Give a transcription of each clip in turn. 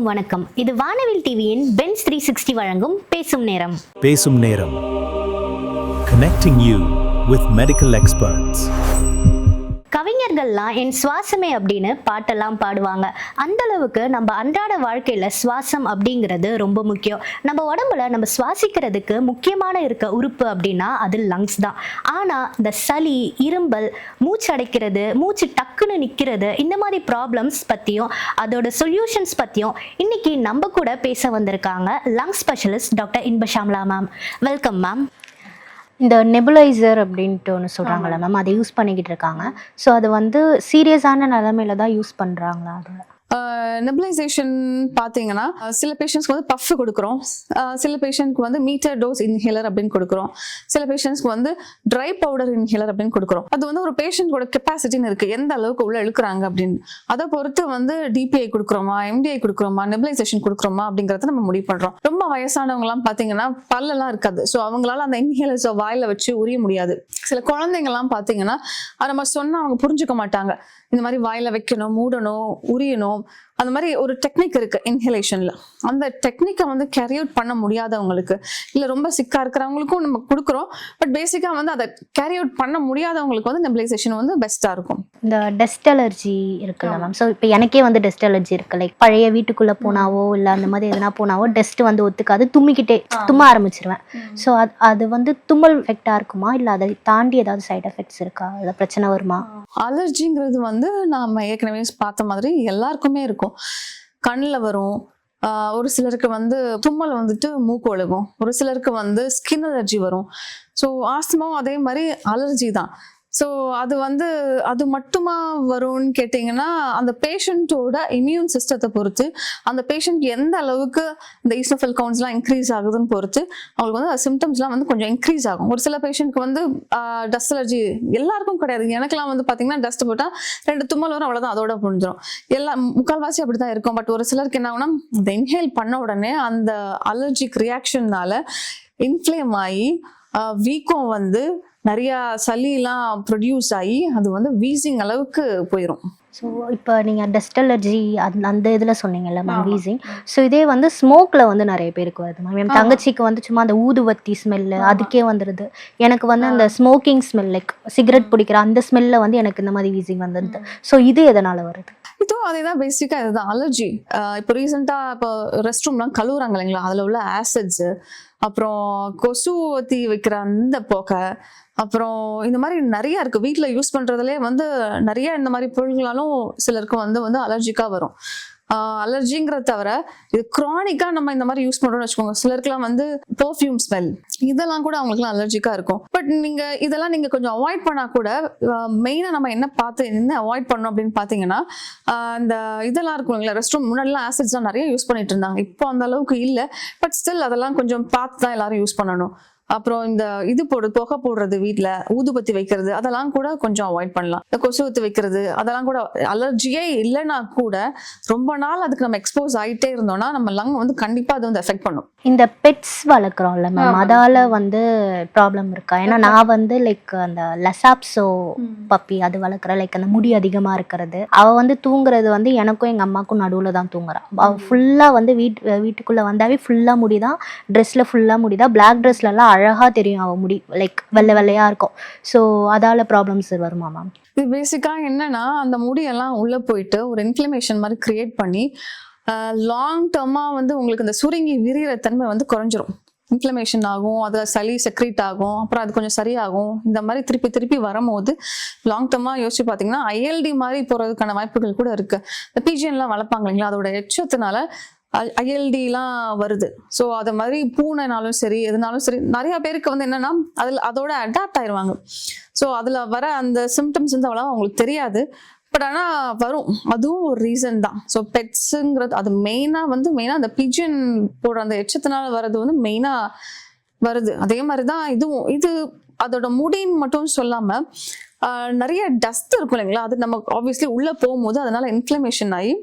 அனைவருக்கும் வணக்கம். இது வானவில் டிவியின் பென்ஸ் 360 வழங்கும் பேசும் நேரம். பேசும் நேரம். Connecting you with medical experts. கவிஞர்கள்லாம் என் சுவாசமே அப்படின்னு பாட்டெல்லாம் பாடுவாங்க. அந்த அளவுக்கு நம்ம அன்றாட வாழ்க்கையில சுவாசம் அப்படிங்கிறது ரொம்ப முக்கியம். நம்ம உடம்புல நம்ம சுவாசிக்கிறதுக்கு முக்கியமான இருக்க உறுப்பு அப்படின்னா அது லங்ஸ் தான். ஆனா இந்த சளி, இரும்பல், மூச்சு அடைக்கிறது, மூச்சு டக்குன்னு நிற்கிறது, இந்த மாதிரி ப்ராப்ளம்ஸ் பத்தியும் அதோட சொல்யூஷன்ஸ் பத்தியும் இன்னைக்கு நம்ம கூட பேச வந்திருக்காங்க லங்ஸ் ஸ்பெஷலிஸ்ட் டாக்டர் இன்பஷாம்லா மேம். Welcome ma'am. இந்த நெபுலைசர் அப்படின்ட்டு ஒன்று சொல்கிறாங்களா மேம், அதை யூஸ் பண்ணிக்கிட்டு இருக்காங்க. ஸோ அது வந்து சீரியஸான நிலைமையில தான் யூஸ் பண்ணுறாங்களா? அது நெபுலைசேஷன் பார்த்தீங்கன்னா சில பேஷண்ட்ஸ்க்கு வந்து பஃப் கொடுக்குறோம், சில பேஷண்ட்க்கு வந்து மீட்டர் டோஸ் இன்ஹேலர் அப்படின்னு கொடுக்குறோம், சில பேஷண்ட்ஸ்க்கு வந்து ட்ரை பவுடர் இன்ஹேலர் அப்படின்னு கொடுக்குறோம். அது வந்து ஒரு பேஷண்ட்டோட கெப்பாசிட்டின்னு இருக்கு, எந்த அளவுக்கு உள்ள இழுக்கிறாங்க அப்படின்னு. அதை பொறுத்து வந்து டிபிஐ கொடுக்குறோமா, எம்டிஐ கொடுக்குறோமா, நெபுலைசேஷன் கொடுக்குறோமா அப்படிங்கிறத நம்ம முடிவு பண்றோம். ரொம்ப வயசானவங்கலாம் பார்த்தீங்கன்னா பல்லெல்லாம் இருக்காது, ஸோ அவங்களால அந்த இன்ஹேலர்ஸை வாயில வச்சு உரிய முடியாது. சில குழந்தைங்கலாம் பார்த்தீங்கன்னா அதை நம்ம சொன்னா அவங்க புரிஞ்சுக்க மாட்டாங்க. இந்த மாதிரி வாயில வைக்கணும், மூடணும், உரியணும், அந்த மாதிரி ஒரு டெக்னிக் இருக்கு இன்ஹலேஷன்ல. அந்த டெக்னிக்கை வந்து கேரி அவுட் பண்ண முடியாதவங்களுக்கு, இல்லை ரொம்ப சிக்கா இருக்கிறவங்களுக்கும் நம்ம கொடுக்குறோம். பட் பேசிக்கா வந்து அதை கேரி அவுட் பண்ண முடியாதவங்களுக்கு வந்து நெபுலைசேஷன் வந்து பெஸ்டா இருக்கும். இந்த டஸ்ட் அலர்ஜி இருக்குல்ல மேம், ஸோ இப்போ எனக்கே வந்து டஸ்ட் அலர்ஜி இருக்கு. லைக் பழைய வீட்டுக்குள்ள போனாவோ இல்லை அந்த மாதிரி எதனா போனாவோ டஸ்ட் வந்து ஒத்துக்காது, தும்மிக்கிட்டே தும்ம ஆரம்பிச்சிருவேன். ஸோ அது வந்து தும்மல் எஃபெக்டா இருக்குமா, இல்லை அதை தாண்டி ஏதாவது சைட் எஃபெக்ட்ஸ் இருக்கா, இல்லை பிரச்சனை வருமா? அலர்ஜிங்கிறது வந்து நாம ஏற்கனவே பார்த்த மாதிரி எல்லாருக்குமே இருக்கும். கண்ணில் வரும், ஒரு சிலருக்கு வந்து தும்மல் வந்துட்டு மூக்கு ஒழுகும், ஒரு சிலருக்கு வந்து ஸ்கின் அலர்ஜி வரும். ஸோ ஆஸ்துமாவும் அதே மாதிரி அலர்ஜி தான். ஸோ அது வந்து அது மட்டுமா வரும்னு கேட்டிங்கன்னா அந்த பேஷண்ட்டோட இம்யூன் சிஸ்டத்தை பொறுத்து, அந்த பேஷண்ட் எந்த அளவுக்கு இந்த ஈஸ்னோஃபில் கவுண்ட்ஸ்லாம் இன்க்ரீஸ் ஆகுதுன்னு பொறுத்து அவங்களுக்கு வந்து சிம்டம்ஸ்லாம் வந்து கொஞ்சம் இன்க்ரீஸ் ஆகும். ஒரு சில பேஷண்ட்க்கு வந்து டஸ்ட் அலர்ஜி எல்லாருக்கும் கிடையாது. எனக்குலாம் வந்து பார்த்தீங்கன்னா டஸ்ட் போட்டால் 2 தும்மல் வரும், அவ்வளோதான், அதோட முடிஞ்சிடும். முக்கால்வாசி அப்படி தான் இருக்கும். பட் ஒரு சிலருக்கு என்ன ஆகுனா இந்த இன்ஹேல் பண்ண உடனே அந்த அலர்ஜிக் ரியாக்ஷன்னால இன்ஃப்ளேம் ஆகி வீக்கம் வந்து நிறைய சளியெல்லாம் ப்ரொடியூஸ் ஆகி அது வந்து வீசிங் அளவுக்கு போயிடும். ஸோ இப்போ நீங்கள் டஸ்ட் அலர்ஜி அந்த இதில் சொன்னீங்கல்ல மேம், வீசிங். ஸோ இதே வந்து ஸ்மோக்கில் வந்து நிறைய பேருக்கு வருது மேம். என் தங்கச்சிக்கு வந்து சும்மா அந்த ஊதுவத்தி ஸ்மெல்லு அதுக்கே வந்துடுது. எனக்கு வந்து அந்த ஸ்மோக்கிங் ஸ்மெல், லைக் சிகரெட் பிடிக்கிற அந்த ஸ்மெல்ல வந்து எனக்கு இந்த மாதிரி வீசிங் வந்துடுது. ஸோ இது எதனால் வருது? இதுவும் அதேதான், பேசிக்கா இதுதான் அலர்ஜி. இப்போ ரீசெண்டா இப்போ ரெஸ்ட் ரூம்லாம் கழுவுறாங்க இல்லைங்களா, அதுல உள்ள ஆசிட்ஸ், அப்புறம் கொசுவத்தி வைக்கிற அந்த புகை, அப்புறம் இந்த மாதிரி நிறைய இருக்கு. வீட்டுல யூஸ் பண்றதுலேயே வந்து நிறைய இந்த மாதிரி பொருள்களாலும் சிலருக்கு வந்து அலர்ஜிக்கா வரும். அலர்ஜிங்கிறத தவிர இது குரானிக்கா நம்ம இந்த மாதிரி யூஸ் பண்றோம்னு வச்சுக்கோங்க. சிலருக்குலாம் வந்து பெர்ஃப்யூம் ஸ்மெல், இதெல்லாம் கூட அவங்களுக்குலாம் அலர்ஜிக்கா இருக்கும். பட் இதெல்லாம் நீங்க கொஞ்சம் அவாய்ட் பண்ணா கூட, மெயினா நம்ம என்ன அவாய்ட் பண்ணணும் அப்படின்னு பாத்தீங்கன்னா, இந்த இதெல்லாம் இருக்கும் இல்லைங்களா, ரெஸ்ட் ரூம் முன்னாடிலாம் ஆசிட்ஸ்லாம் நிறைய யூஸ் பண்ணிட்டு இருந்தாங்க. இப்போ அந்த அளவுக்கு இல்லை, பட் ஸ்டில் அதெல்லாம் கொஞ்சம் பார்த்து தான் எல்லாரும் யூஸ் பண்ணணும். அப்புறம் இந்த புகை போடுறது, வீட்டுல ஊதுபத்தி வைக்கிறது, அதெல்லாம் கூட கொஞ்சம் அவாய்ட் பண்ணலாம். இந்த கொசுவத்தி வைக்கிறது, அதெல்லாம் கூட அலர்ஜியே இல்லைன்னா கூட ரொம்ப நாள் அதுக்கு நம்ம எக்ஸ்போஸ் ஆகிட்டே இருந்தோம்னா நம்ம லங் வந்து கண்டிப்பா அது வந்து எஃபெக்ட் பண்ணும். இந்த பெட்ஸ் வளர்க்குறோம்ல மேம், அதால வந்து ப்ராப்ளம் இருக்கா? ஏன்னா நான் வந்து லைக் அந்த லசாப்ஸோ பப்பி அது வளர்க்குறேன். லைக் அந்த முடி அதிகமா இருக்கிறது, அவ வந்து தூங்குறது வந்து எனக்கும் எங்க அம்மாக்கும் நடுவுல தான் தூங்குறான். அவ ஃபுல்லா வந்து வீட்டுக்குள்ள வந்தாவே ஃபுல்லா முடிதான், ட்ரெஸ்ல ஃபுல்லா முடிதான், பிளாக் ட்ரெஸ்ல எல்லாம் அழகா தெரியும் அவ முடி, லைக் வெள்ளை வெள்ளையா இருக்கும். ஸோ அதால ப்ராப்ளம்ஸ் வருமா மேம்? இது பேசிக்கா என்னன்னா அந்த முடியெல்லாம் உள்ள போயிட்டு ஒரு இன்ஃப்ளமேஷன் மாதிரி கிரியேட் பண்ணி லாங் டேர்மா வந்து உங்களுக்கு இந்த சுருங்கி விரிகிற தன்மை வந்து குறைஞ்சிரும். இன்ஃப்ளமேஷன் ஆகும், அது சளி செக்ரீட் ஆகும், அப்புறம் அது கொஞ்சம் சரியாகும். இந்த மாதிரி திருப்பி திருப்பி வரும்போது லாங் டேர்மா யோசிச்சு பார்த்தீங்கன்னா ஐஎல்டி மாதிரி போறதுக்கான வாய்ப்புகள் கூட இருக்கு. இந்த பிஜிஎன்லாம் வளர்ப்பாங்க இல்லைங்களா, அதோட எச்சத்தினால ஐஎல்டிலாம் வருது. ஸோ அது மாதிரி பூனைனாலும் சரி எதுனாலும் சரி நிறைய பேருக்கு வந்து என்னன்னா அதோட அடாப்ட் ஆயிடுவாங்க. ஸோ அதுல வர அந்த சிம்டம்ஸ் வந்து அவ்வளோ அவங்களுக்கு தெரியாது, பட் ஆனால் வரும். அதுவும் ஒரு ரீசன் தான். ஸோ பெட்ஸுங்கிறது அது மெயினாக அந்த பிஜியன் போடுற அந்த எச்சத்தினால வர்றது வந்து மெயினாக வருது. அதே மாதிரி தான் இது அதோட முடின்னு மட்டும் சொல்லாம நிறைய டஸ்ட் இருக்கும் இல்லைங்களா, அது நம்ம ஆப்வியஸ்லி உள்ள போகும்போது அதனால இன்ஃப்ளமேஷன் ஆகி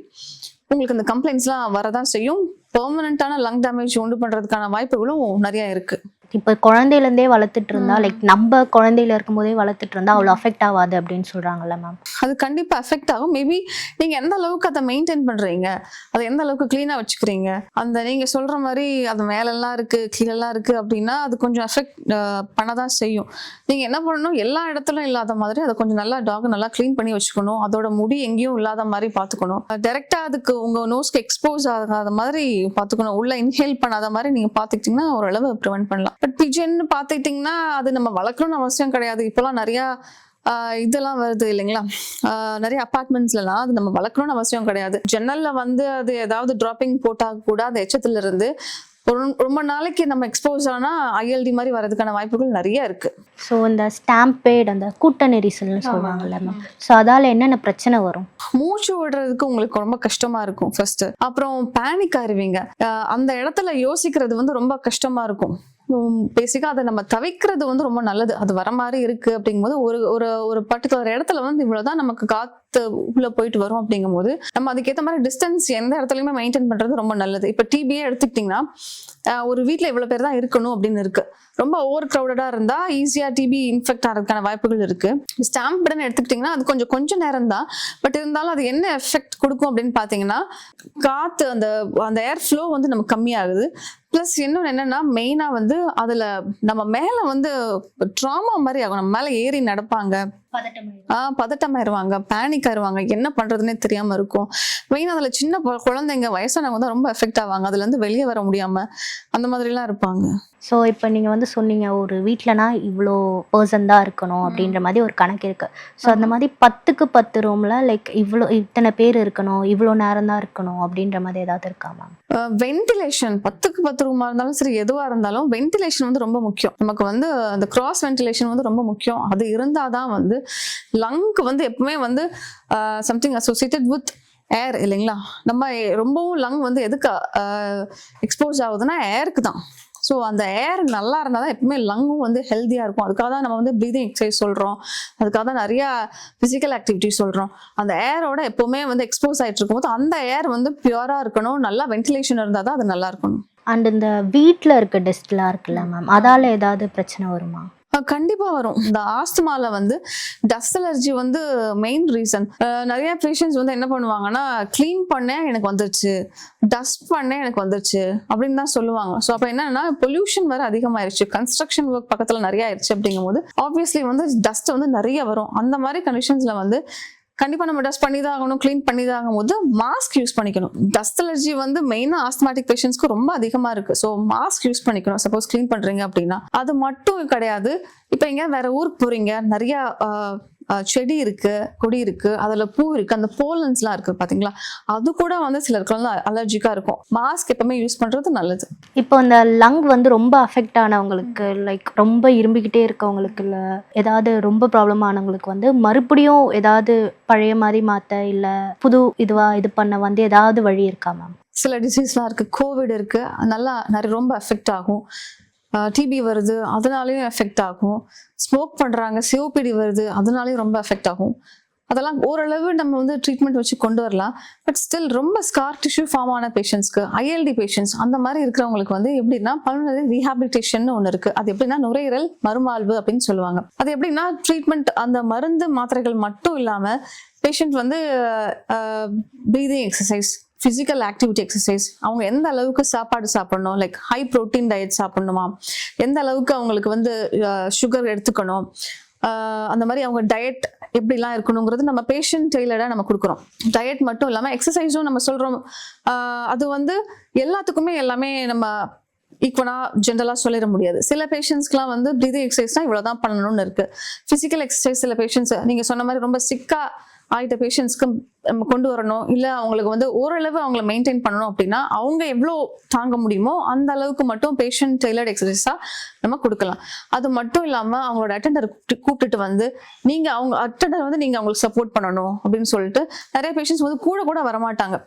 உங்களுக்கு இந்த கம்ப்ளைண்ட்ஸ்லாம் வரதான் செய்யும். பெர்மனண்டான லங் டேமேஜ் உண்டு பண்றதுக்கான வாய்ப்புகளும் நிறைய இருக்கு. இப்போ குழந்தையில இருந்தே வளர்த்துட்டு இருந்தா லைக் நம்ம குழந்தையில இருக்கும் போதே வளர்த்துட்டு இருந்தா அவ்வளோ அஃபெக்ட் ஆகாது அப்படின்னு சொல்றாங்கல்ல மேம். அது கண்டிப்பா அஃபெக்ட் ஆகும். மேபி நீங்க எந்த அளவுக்கு அதை மெயின்டைன் பண்றீங்க, அதை எந்த அளவுக்கு கிளீனா வச்சுக்கிறீங்க, அந்த நீங்க சொல்ற மாதிரி அது மேலெல்லாம் இருக்கு கீழெல்லாம் இருக்கு அப்படின்னா அது கொஞ்சம் அஃபெக்ட் பண்ணதான் செய்யும். நீங்க என்ன பண்ணணும், எல்லா இடத்துலயும் இல்லாத மாதிரி அதை கொஞ்சம் நல்லா டாக் நல்லா கிளீன் பண்ணி வச்சுக்கணும். அதோட முடி எங்கேயும் இல்லாத மாதிரி பாத்துக்கணும். டைரக்டா அதுக்கு உங்க நோஸ்க்கு எக்ஸ்போஸ் ஆகாத மாதிரி பாத்துக்கணும். உள்ள இன்ஹேல் பண்ணாத மாதிரி நீங்க பாத்துக்கிட்டீங்கன்னா ஓரளவு ப்ரிவென்ட் பண்ணலாம். பட் பிஜன் பாத்துக்கிட்டீங்கன்னா அது நம்ம வளர்க்கணும்னு அவசியம் கிடையாது. இப்பெல்லாம் நிறைய இதெல்லாம் வருது இல்லைங்களா, நிறைய அபார்ட்மெண்ட்ஸ்லாம் அது நம்ம வளர்க்கணும்னு அவசியம் கிடையாது. ஜன்னல்ல வந்து அது ஏதாவது டிராப்பிங் போட்டா கூட அந்த எச்சத்துல இருந்து ரொம்ப நாளைக்கு நம்ம எக்ஸ்போஸ் ஆனா ILD மாதிரி வரதுக்கான வாய்ப்புகள் நிறைய இருக்கு. ஸோ இந்த ஸ்டாம்பேட் அந்த கூட்ட நெரிசல்னு சொல்லுவாங்கல்ல மேம், ஸோ அதால என்னென்ன பிரச்சனை வரும்? மூச்சு விடுறதுக்கு உங்களுக்கு ரொம்ப கஷ்டமா இருக்கும் ஃபர்ஸ்ட். அப்புறம் பேனிக் ஆயிருவீங்க. அந்த இடத்துல யோசிக்கிறது வந்து ரொம்ப கஷ்டமா இருக்கும். பேசிக்கா அதை நம்ம தவிர்க்கிறது வந்து ரொம்ப நல்லது. அது வர மாதிரி இருக்கு அப்படிங்கும்போது ஒரு பர்டிகுலர் இடத்துல வந்து இவ்வளவுதான் நமக்கு காத்து உள்ள போயிட்டு வரும் அப்படிங்கும் போது நம்ம அதுக்கேற்ற மாதிரி டிஸ்டன்ஸ் எந்த இடத்துலயுமே மெயின்டைன் பண்றது ரொம்ப நல்லது. இப்ப டிபியே எடுத்துக்கிட்டீங்கன்னா ஒரு வீட்டுல இவ்வளவு பேர் தான் இருக்கணும் அப்படின்னு இருக்கு. ரொம்ப ஓவர் கிரௌடடா இருந்தா ஈஸியா டிபி இன்ஃபெக்ட் ஆகிறதுக்கான வாய்ப்புகள் இருக்கு. ஸ்டாம்ப்டுன்னு எடுத்துக்கிட்டீங்கன்னா அது கொஞ்சம் நேரம் தான். பட் இருந்தாலும் அது என்ன எஃபெக்ட் கொடுக்கும் அப்படின்னு பாத்தீங்கன்னா காத்து அந்த ஏர் ஃப்ளோ வந்து நமக்கு கம்மியாகுது. பிளஸ் இன்னொன்று என்னன்னா மெயினா வந்து அதுல நம்ம மேல வந்து ட்ராமா மாதிரி ஆகும். நம்ம மேல ஏறி நடப்பாங்க, பதட்டமாயிருவாங்க, பேனிக் ஆயிருவாங்க, என்ன பண்றதுன்னே தெரியாம இருக்கும். மெயினா அதுல சின்ன குழந்தைங்க வயசானவங்க தான் ரொம்ப எஃபெக்ட் ஆவாங்க. அதுல இருந்து வெளியே வர முடியாம அந்த மாதிரி எல்லாம் இருப்பாங்க. ஸோ இப்போ நீங்கள் வந்து சொன்னீங்க ஒரு வீட்டிலனா இவ்வளோ பர்சன் தான் இருக்கணும் அப்படின்ற மாதிரி ஒரு கணக்கு இருக்குது. ஸோ அந்த மாதிரி 10க்கு 10 ரூமில் லைக் இத்தனை பேர் இருக்கணும், இவ்வளோ நேரம் தான் இருக்கணும் அப்படின்ற மாதிரி ஏதாவது இருக்கா மேம்? வென்டிலேஷன் 10க்கு 10 ரூமா இருந்தாலும் சரி எதுவா இருந்தாலும் வென்டிலேஷன் வந்து ரொம்ப முக்கியம். நமக்கு வந்து அந்த கிராஸ் வென்டிலேஷன் வந்து ரொம்ப முக்கியம். அது இருந்தாதான் வந்து லங்க்கு வந்து எப்பவுமே வந்து சம்திங் அசோசியேட்டட் வித் ஏர் இல்லைங்களா. நம்ம ரொம்பவும் லங் வந்து எதுக்கு எக்ஸ்போஸ் ஆகுதுன்னா ஏருக்கு தான். ஸோ அந்த ஏர் நல்லா இருந்தால் தான் எப்பவுமே லங்கும் வந்து ஹெல்த்தியாக இருக்கும். அதுக்காக தான் நம்ம வந்து ப்ரீதிங் எக்ஸசைஸ் சொல்கிறோம், அதுக்காக தான் நிறையா ஃபிசிக்கல் ஆக்டிவிட்டி சொல்கிறோம். அந்த ஏரோட எப்பவுமே வந்து எக்ஸ்போஸ் ஆகிட்டு இருக்கும்போது அந்த ஏர் வந்து பியூராக இருக்கணும், நல்லா வென்டிலேஷன் இருந்தால் தான் அது நல்லா இருக்கணும். அண்ட் இந்த வீட்டில் இருக்க டஸ்ட்லாம் இருக்குல்ல மேம், அதால் ஏதாவது பிரச்சனை வருமா? கண்டிப்பா வரும். இந்த ஆஸ்துமால வந்து டஸ்ட் அலர்ஜி வந்து மெயின் ரீசன். நிறைய பேஷண்ட்ஸ் வந்து என்ன பண்ணுவாங்கன்னா கிளீன் பண்ண எனக்கு வந்துருச்சு, டஸ்ட் பண்ண எனக்கு வந்துருச்சு அப்படின்னு தான் சொல்லுவாங்க. ஸோ அப்போ என்னன்னா பொல்யூஷன் வேற அதிகமாயிருச்சு, கன்ஸ்ட்ரக்ஷன் ஒர்க் பக்கத்துல நிறைய ஆயிடுச்சு. அப்படிங்கும் போது ஆப்வியஸ்லி வந்து டஸ்ட் வந்து நிறைய வரும். அந்த மாதிரி கண்டிஷன்ஸ்ல வந்து கண்டிப்பா நம்ம டஸ்ட் பண்ணி தான் ஆகணும், கிளீன் பண்ணி தான் ஆகும் போது மாஸ்க் யூஸ் பண்ணிக்கணும். டஸ்ட் அலர்ஜி வந்து மெயினா ஆஸ்துமேட்டிக் பேஷண்ட்ஸ்க்கு ரொம்ப அதிகமா இருக்கு. ஸோ மாஸ்க் யூஸ் பண்ணிக்கணும் சப்போஸ் கிளீன் பண்றீங்க அப்படின்னா. அது மட்டும் கிடையாது, இப்போ எங்க வேற ஊருக்கு போறீங்க, நிறைய செடி இருக்கு, கொடி இருக்கு, அதுல பூ இருக்கு, அந்த போலன்ஸ்லாம் இருக்கு பாத்தீங்களா, அது கூட வந்து சிலருக்கு அலர்ஜிக்கா இருக்கும். மாஸ்க் எப்பவுமே யூஸ் பண்றது நல்லது. இப்போ இந்த லங் வந்து ரொம்ப அஃபெக்ட் ஆனவங்களுக்கு லைக் ரொம்ப இரும்பிக்கிட்டே இருக்கவங்களுக்கு இல்லை ஏதாவது ரொம்ப ப்ராப்ளம் ஆனவங்களுக்கு வந்து மறுபடியும் ஏதாவது பழைய மாதிரி மாற்ற இல்லை புது இது பண்ண வந்து ஏதாவது வழி இருக்கா மேம்? சில டிசீஸ்லாம் இருக்கு, கோவிட் இருக்கு, நல்லா நிறைய ரொம்ப எஃபெக்ட் ஆகும். டிபி வருது அதனாலயும் எஃபெக்ட் ஆகும். ஸ்மோக் பண்றாங்க, சிஓபிடி வருது அதனாலயும் ரொம்ப எஃபெக்ட் ஆகும். அதெல்லாம் ஓரளவு நம்ம வந்து ட்ரீட்மெண்ட் வச்சு கொண்டு வரலாம். பட் ஸ்டில் ரொம்ப ஸ்கார் டிஷ்யூ ஃபார்ம் ஆன பேஷண்ட்ஸ்க்கு, ILD பேஷண்ட்ஸ் அந்த மாதிரி இருக்கிறவங்களுக்கு வந்து எப்படின்னா பல்மனரி ரீஹாபிலிட்டேஷன் ஒன்று இருக்கு. அது எப்படின்னா நுரையீரல் மறுமாழ்வு அப்படின்னு சொல்லுவாங்க. அது எப்படின்னா ட்ரீட்மெண்ட் அந்த மருந்து மாத்திரைகள் மட்டும் இல்லாம பேஷண்ட் வந்து breathing exercise, physical activity exercise, அவங்க எந்த அளவுக்கு சாப்பாடு சாப்பிடணும், லைக் ஹை ப்ரோட்டீன் டயட் சாப்பிடணுமா, எந்த அளவுக்கு அவங்களுக்கு வந்து சுகர் எடுத்துக்கணும், அந்த மாதிரி அவங்க டயட் எப்படிலாம் இருக்கணுங்கிறது நம்ம பேஷண்ட் டெய்லராக நம்ம கொடுக்குறோம். டயட் மட்டும் இல்லாமல் எக்ஸசைஸும் நம்ம சொல்கிறோம். அது வந்து எல்லாத்துக்குமே எல்லாமே நம்ம ஈக்குவலா ஜென்ரலா சொல்லிட முடியாது. சில பேஷண்ட்ஸ்க்குலாம் வந்து ப்ரீதிங் எக்ஸசைஸ்னா இவ்வளவுதான் பண்ணணும்னு இருக்கு. பிசிக்கல் எக்ஸசைஸ் சில பேஷண்ட்ஸ் நீங்க சொன்ன மாதிரி ரொம்ப சிக்கா ஆயிட்ட பேஷண்ட்ஸ்க்கு நம்ம கொண்டு வரணும், இல்ல அவங்களுக்கு வந்து ஓரளவு அவங்களை மெயின்டைன் பண்ணணும் அப்படின்னா அவங்க எவ்வளோ தாங்க முடியுமோ அந்த அளவுக்கு மட்டும் பேஷண்ட் டெய்லர்ட் எக்ஸசைஸா நம்ம கொடுக்கலாம். அது மட்டும் இல்லாம அவங்களோட அட்டெண்டர் கூப்பிட்டுட்டு வந்து நீங்க அவங்க அட்டெண்டர் வந்து நீங்க அவங்களுக்கு சப்போர்ட் பண்ணணும் அப்படின்னு சொல்லிட்டு நிறைய பேஷண்ட்ஸ் வந்து கூட வரமாட்டாங்க.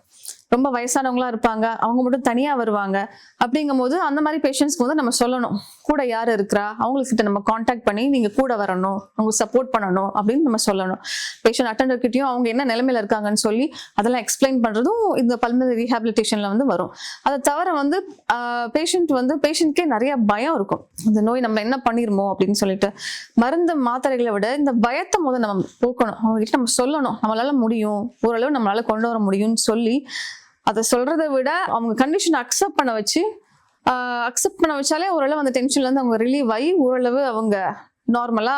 ரொம்ப வயசானவங்களா இருப்பாங்க, அவங்க மட்டும் தனியா வருவாங்க. அப்படிங்கும் போது அந்த மாதிரி பேஷண்ட்ஸ்க்கு வந்து நம்ம சொல்லணும், கூட யார் இருக்கிறா, அவங்கக்கிட்ட நம்ம காண்டாக்ட் பண்ணி நீங்க கூட வரணும், அவங்க சப்போர்ட் பண்ணணும் அப்படின்னு நம்ம சொல்லணும். பேஷண்ட் அட்டெண்டர்கிட்டயும் அவங்க என்ன நிலைமையில இருக்காங்கன்னு சொல்லி அதெல்லாம் எக்ஸ்பிளைன் பண்றதும் இந்த பல்மனரி ரீஹாபிலிட்டேஷன்ல வந்து வரும். அதை தவிர வந்து பேஷண்ட்கே நிறைய பயம் இருக்கும், இந்த நோய் நம்ம என்ன பண்ணிருமோ அப்படின்னு சொல்லிட்டு. மருந்து மாத்திரைகளை விட இந்த பயத்தை முதல்ல நம்ம போக்கணும், அவங்க கிட்ட நம்ம சொல்லணும் நம்மளால முடியும், ஓரளவு நம்மளால கொண்டு வர முடியும்னு சொல்லி. அதை சொல்றதை விட அவங்க கண்டிஷன் அக்செப்ட் பண்ண வச்சாலே ஓரளவு அந்த டென்ஷன்ல இருந்து அவங்க ரிலீவ் ஆகி ஓரளவு அவங்க நார்மலா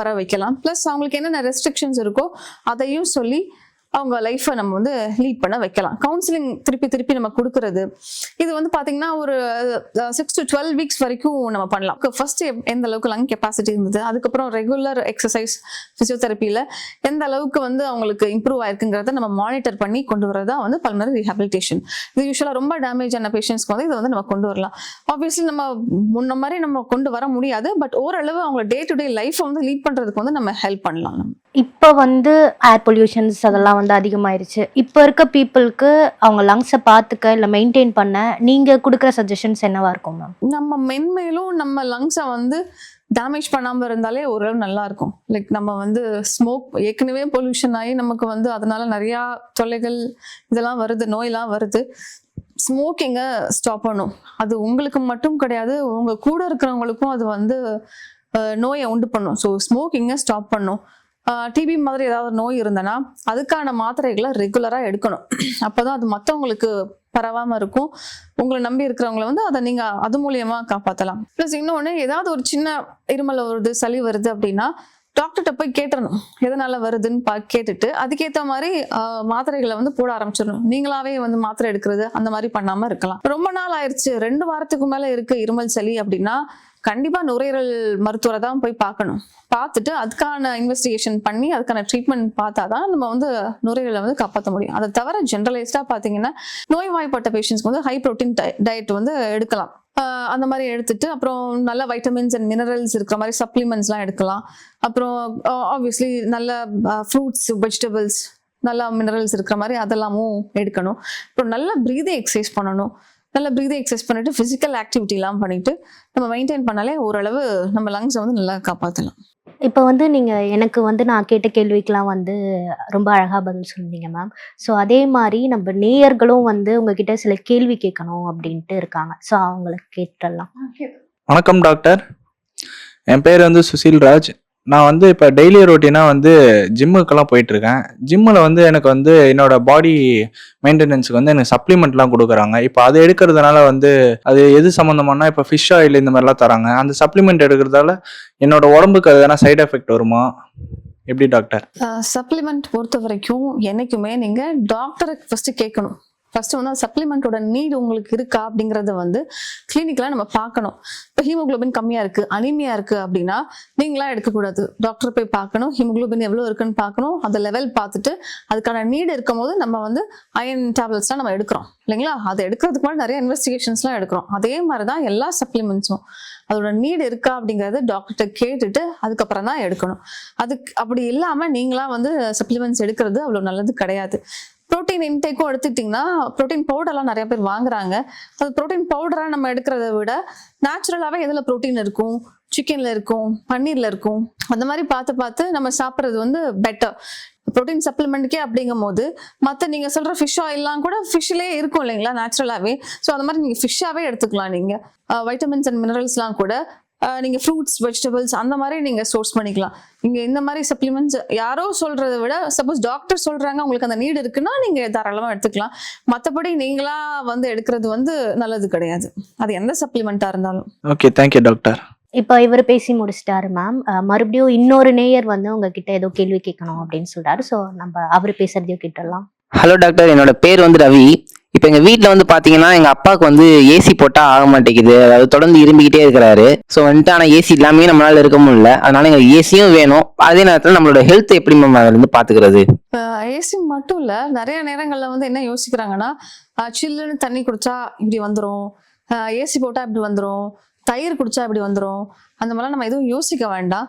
வர வைக்கலாம். பிளஸ் அவங்களுக்கு என்னென்ன ரெஸ்ட்ரிக்ஷன்ஸ் இருக்கோ அதையும் சொல்லி அவங்க லைஃப்பை நம்ம வந்து லீட் பண்ண வைக்கலாம். கவுன்சிலிங் திருப்பி நம்ம கொடுக்கறது இது வந்து பாத்தீங்கன்னா ஒரு 6 to 12 weeks வரைக்கும் நம்ம பண்ணலாம். ஃபர்ஸ்ட் எந்த அளவுக்கு லங் கெப்பாசிட்டி இருந்தது, அதுக்கப்புறம் ரெகுலர் எக்ஸசைஸ் பிசியோதெரப்பியில எந்த அளவுக்கு வந்து அவங்களுக்கு இம்ப்ரூவ் ஆயிருக்குங்கிறத நம்ம மானிட்டர் பண்ணி கொண்டு வரதா வந்து பல்மனரி ரீஹாபிலிட்டேஷன். இது யூஸ்வலா ரொம்ப டேமேஜ் ஆன பேஷண்ட்ஸ்க்கு வந்து இதை வந்து நம்ம கொண்டு வரலாம். ஆப்வியஸ்லி நம்ம முன்ன மாதிரி நம்ம கொண்டு வர முடியாது, பட் ஓரளவு அவங்க டே டு டே லைஃப் வந்து லீட் பண்றதுக்கு வந்து நம்ம ஹெல்ப் பண்ணலாம். இப்போ வந்து ஏர் பொல்யூஷன்ஸ் அதெல்லாம் வந்து அதிகமாயிருச்சு. இப்போ இருக்க பீப்புளுக்கு அவங்க லங்ஸை பார்த்துக்க இல்லை மெயின்டைன் பண்ண நீங்க கொடுக்குற சஜஷன்ஸ் என்னவா இருக்கும் மேம்? நம்ம மென்மேலும் நம்ம லங்ஸை வந்து டேமேஜ் பண்ணாமல் இருந்தாலே ஓரளவு நல்லா இருக்கும். லைக் நம்ம வந்து ஸ்மோக் ஏற்கனவே பொல்யூஷன் ஆகி நமக்கு வந்து அதனால நிறையா தொல்லைகள் இதெல்லாம் வருது, நோயெல்லாம் வருது. ஸ்மோக்கிங்கை ஸ்டாப் பண்ணும். அது உங்களுக்கு மட்டும் கிடையாது, உங்க கூட இருக்கிறவங்களுக்கும் அது வந்து நோயை உண்டு பண்ணும். ஸோ ஸ்மோக்கிங்கை ஸ்டாப் பண்ணும். டிபி மாதிரி ஏதாவது நோய் இருந்தனா அதுக்கான மாத்திரைகளை ரெகுலராக எடுக்கணும். அப்போதான் அது மற்றவங்களுக்கு பரவாமல் இருக்கும். உங்களை நம்பி இருக்கிறவங்கள வந்து அதை நீங்கள் அது மூலியமா காப்பாற்றலாம். ப்ளஸ் இன்னொன்று, ஏதாவது ஒரு சின்ன இருமல் வருது, சளி வருது அப்படின்னா டாக்டர்கிட்ட போய் கேட்டுறணும் எதனால வருதுன்னு கேட்டுட்டு அதுக்கேற்ற மாதிரி மாத்திரைகளை வந்து போட ஆரம்பிச்சிடணும். நீங்களாவே வந்து மாத்திரை எடுக்கிறது அந்த மாதிரி பண்ணாம இருக்கலாம். ரொம்ப நாள் ஆயிடுச்சு, 2 வாரத்துக்கு மேல இருக்கு இருமல் சளி அப்படின்னா கண்டிப்பா நுரையீரல் மருத்துவரை தான் போய் பார்க்கணும். பார்த்துட்டு அதுக்கான இன்வெஸ்டிகேஷன் பண்ணி அதுக்கான ட்ரீட்மெண்ட் பார்த்தாதான் நம்ம வந்து நுரையீரலை வந்து காப்பாற்ற முடியும். அதை தவிர ஜென்ரலைஸ்டா பார்த்தீங்கன்னா நோய்வாய்ப்பட்ட பேஷண்ட்ஸ்க்கு வந்து ஹை ப்ரோட்டீன் டயட் வந்து எடுக்கலாம். அந்த மாதிரி எடுத்துட்டு அப்புறம் நல்ல வைட்டமின்ஸ் அண்ட் மினரல்ஸ் இருக்கிற மாதிரி சப்ளிமெண்ட்ஸ்லாம் எடுக்கலாம். அப்புறம் ஆப்வியஸ்லி நல்ல ஃப்ரூட்ஸ், வெஜிடபிள்ஸ், நல்லா மினரல்ஸ் இருக்கிற மாதிரி அதெல்லாமும் எடுக்கணும். அப்புறம் நல்ல ப்ரீதிங் எக்ஸசைஸ் பண்ணணும். நல்ல ப்ரீதிங் எக்ஸசைஸ் பண்ணிட்டு ஃபிசிக்கல் ஆக்டிவிட்டிலாம் பண்ணிட்டு நம்ம மெயின்டைன் பண்ணாலே ஓரளவு நம்ம லங்ஸை வந்து நல்லா காப்பாற்றலாம். இப்போ வந்து எனக்கு வந்து நான் கேட்ட கேள்விக்கெலாம் வந்து ரொம்ப அழகாக பதில் சொன்னீங்க மேம். ஸோ அதே மாதிரி நம்ம நேயர்களும் வந்து உங்ககிட்ட சில கேள்வி கேட்கணும் அப்படின்ட்டு இருக்காங்க. ஸோ அவங்களுக்கு கேட்டுடலாம். வணக்கம் டாக்டர், என் பேர் வந்து சுசில்ராஜ். நான் வந்து இப்போ டெய்லி ரொட்டீனாக வந்து ஜிம்முக்கெல்லாம் போயிட்டுருக்கேன். ஜிம்மில் வந்து எனக்கு வந்து என்னோட பாடி மெயின்டெனன்ஸுக்கு வந்து எனக்கு சப்ளிமெண்ட்லாம் கொடுக்குறாங்க. இப்போ அது எடுக்கிறதுனால வந்து அது எது சம்மந்தமானா இப்போ ஃபிஷ் ஆயில் இந்த மாதிரிலாம் தராங்க. அந்த சப்ளிமெண்ட் எடுக்கிறதால என்னோட உடம்புக்கு அது எதனா சைட் எஃபெக்ட் வருமா, எப்படி டாக்டர்? சப்ளிமெண்ட் பொறுத்த வரைக்கும் என்னைக்குமே நீங்கள் டாக்டரை ஃபர்ஸ்ட் கேட்கணும். ஃபர்ஸ்ட் வந்து சப்ளிமெண்டோட நீட் உங்களுக்கு இருக்கா அப்படிங்கறத வந்து கிளினிக்ல நம்ம பார்க்கணும். இப்போ ஹீமோகுளோபின் கம்மியா இருக்கு, அனிமியா இருக்கு அப்படின்னா நீங்களா எடுக்கக்கூடாது, டாக்டர் போய் பார்க்கணும். ஹீமோகுளோபின் எவ்வளவு இருக்குன்னு பார்க்கணும். அந்த லெவல் பார்த்துட்டு அதுக்கான நீட் இருக்கும் போது நம்ம வந்து அயன் டேப்லெட்ஸ்லாம் நம்ம எடுக்கிறோம் இல்லைங்களா. அதை எடுக்கிறதுக்கு முன்னாடி நிறைய இன்வெஸ்டிகேஷன்ஸ்லாம் எடுக்கிறோம். அதே மாதிரி தான் எல்லா சப்ளிமெண்ட்ஸும் அதோட நீட் இருக்கா அப்படிங்கறது டாக்டர்கிட்ட கேட்டுட்டு அதுக்கப்புறம் தான் எடுக்கணும். அதுக்கு அப்படி இல்லாம நீங்களா வந்து சப்ளிமெண்ட்ஸ் எடுக்கிறது அவ்வளவு நல்லது கிடையாது. ப்ரோட்டீன் இன்டேக்கும் எடுத்துக்கிட்டிங்கன்னா ப்ரோட்டீன் பவுடர்லாம் நிறைய பேர் வாங்குறாங்க. அது ப்ரோட்டீன் பவுடராக நம்ம எடுக்கிறத விட நேச்சுரலாகவே எதில் ப்ரோட்டீன் இருக்கும், சிக்கனில் இருக்கும், பன்னீரில் இருக்கும், அந்த மாதிரி பார்த்து நம்ம சாப்பிட்றது வந்து பெட்டர். ப்ரோட்டீன் சப்ளிமெண்ட்டுக்கே அப்படிங்கும் போது மற்ற நீங்கள் சொல்கிற ஃபிஷ் ஆயில்லாம் கூட ஃபிஷ்லேயே இருக்கும் இல்லைங்களா நேச்சுரலாகவே. ஸோ அந்த மாதிரி நீங்கள் ஃபிஷ்ஷாகவே எடுத்துக்கலாம். நீங்கள் வைட்டமின்ஸ் அண்ட் மினரல்ஸ்லாம் கூட நீங்கள் ஃப்ரூட்ஸ், வெஜிடபிள்ஸ் அந்த மாதிரி நீங்கள் சோர்ஸ் பண்ணிக்கலாம். நீங்கள் இந்த மாதிரி சப்ளிமெண்ட்ஸ் யாரோ சொல்கிறத விட சப்போஸ் டாக்டர் சொல்கிறாங்க உங்களுக்கு அந்த நீட் இருக்குன்னா நீங்கள் தாராளமாக எடுத்துக்கலாம். மற்றபடி நீங்களா வந்து எடுக்கிறது வந்து நல்லது கிடையாது, அது எந்த சப்ளிமெண்ட்டாக இருந்தாலும். Okay, thank you doctor. இப்போ இவர் பேசி முடிச்சிட்டாரு மேம். மறுபடியும் இன்னொரு நேயர் வந்து உங்ககிட்ட ஏதோ கேள்வி கேட்கணும் அப்படின்னு சொல்றாரு. ஸோ நம்ம அவர் பேசுறதையும் கேட்டுடலாம். ஹலோ டாக்டர், என்னோட பேர் வந்து ரவி. இப்போ எங்கள் வீட்டில் வந்து பார்த்தீங்கன்னா எங்கள் அப்பாவுக்கு வந்து ஏசி போட்டால் ஆக மாட்டேங்குது, அதாவது தொடர்ந்து இரும்பிக்கிட்டே இருக்கிறாரு. ஸோ வந்துட்டு ஆனால் ஏசி இல்லாமே நம்மளால இருக்க முடியல. அதனால எங்கள் ஏசியும் வேணும். அதே நேரத்தில் நம்மளோட ஹெல்த் எப்படி நம்ம அதுலேருந்து பார்த்துக்கிறது? ஏசி மட்டும் இல்லை, நிறைய நேரங்களில் வந்து என்ன யோசிக்கிறாங்கன்னா சில்லுன்னு தண்ணி குடிச்சா இப்படி வந்துடும், ஏசி போட்டால் இப்படி வந்துடும், தயிர் குடிச்சா இப்படி வந்துடும், அந்த மாதிரிலாம் நம்ம எதுவும் யோசிக்க வேண்டாம்.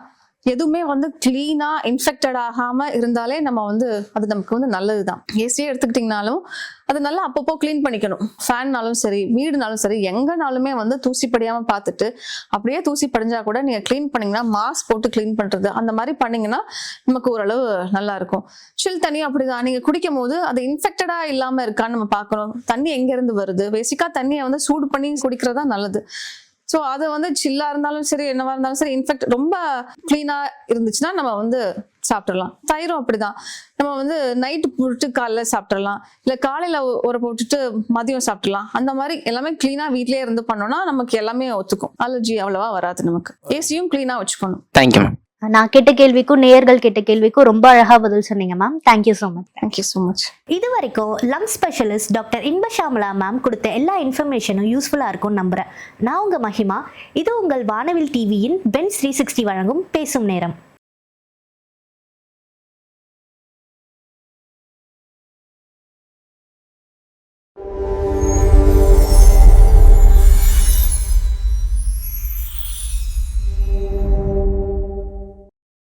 எதுவுமே வந்து கிளீனா இன்ஃபெக்டட் ஆகாம இருந்தாலே நம்ம வந்து அது நமக்கு வந்து நல்லதுதான். ஏசியே எடுத்துக்கிட்டிங்கனாலும் அது நல்லா அப்பப்போ கிளீன் பண்ணிக்கணும். ஃபேன்னாலும் சரி, வீடுனாலும் சரி, எங்கனாலுமே வந்து தூசி படியாம பார்த்துட்டு, அப்படியே தூசி படிஞ்சா கூட நீங்க கிளீன் பண்ணீங்கன்னா, மாஸ்க் போட்டு கிளீன் பண்றது அந்த மாதிரி பண்ணீங்கன்னா நமக்கு ஓரளவு நல்லா இருக்கும். சில் தண்ணி அப்படிதான், நீங்க குடிக்கும் போது அது இன்ஃபெக்டடா இல்லாம இருக்கான்னு நம்ம பார்க்கணும். தண்ணி எங்க இருந்து வருது, பேசிக்கா தண்ணியை வந்து சூடு பண்ணி குடிக்கிறதா நல்லது. ஸோ அது வந்து சில்லா இருந்தாலும் சரி, என்னவா இருந்தாலும் சரி, இன்ஃபெக்ட் ரொம்ப கிளீனா இருந்துச்சுன்னா நம்ம வந்து சாப்பிட்றலாம். தயிரும் அப்படிதான், நம்ம வந்து நைட்டு போட்டு காலைல சாப்பிட்றலாம், இல்லை காலையில ஊற போட்டுட்டு மதியம் சாப்பிட்றலாம். அந்த மாதிரி எல்லாமே கிளீனா வீட்லயே இருந்து பண்ணோம்னா நமக்கு எல்லாமே ஒத்துக்கும். அலர்ஜி அவ்வளவா வராது. நமக்கு ஏசியும் கிளீனா வச்சுக்கணும். Thank you ma'am. நான் கேட்ட கேள்விக்கும் நேயர்கள் கேட்ட கேள்விக்கும் ரொம்ப அழகா பதில் சொன்னீங்க ma'am. Thank you so much. Thank you so much. இது வரைக்கும் லங்ஸ் ஸ்பெஷலிஸ்ட் டாக்டர் இன்பஷாமலா மேம் கொடுத்த எல்லா இன்ஃபர்மேஷனும் யூஸ்ஃபுல்லாக இருக்கும்னு நம்புறேன். நான் உங்கள் மஹிமா. இது உங்கள் வானவில் டிவியின் பென்ஸ் 360 வழங்கும் பேசும் நேரம்.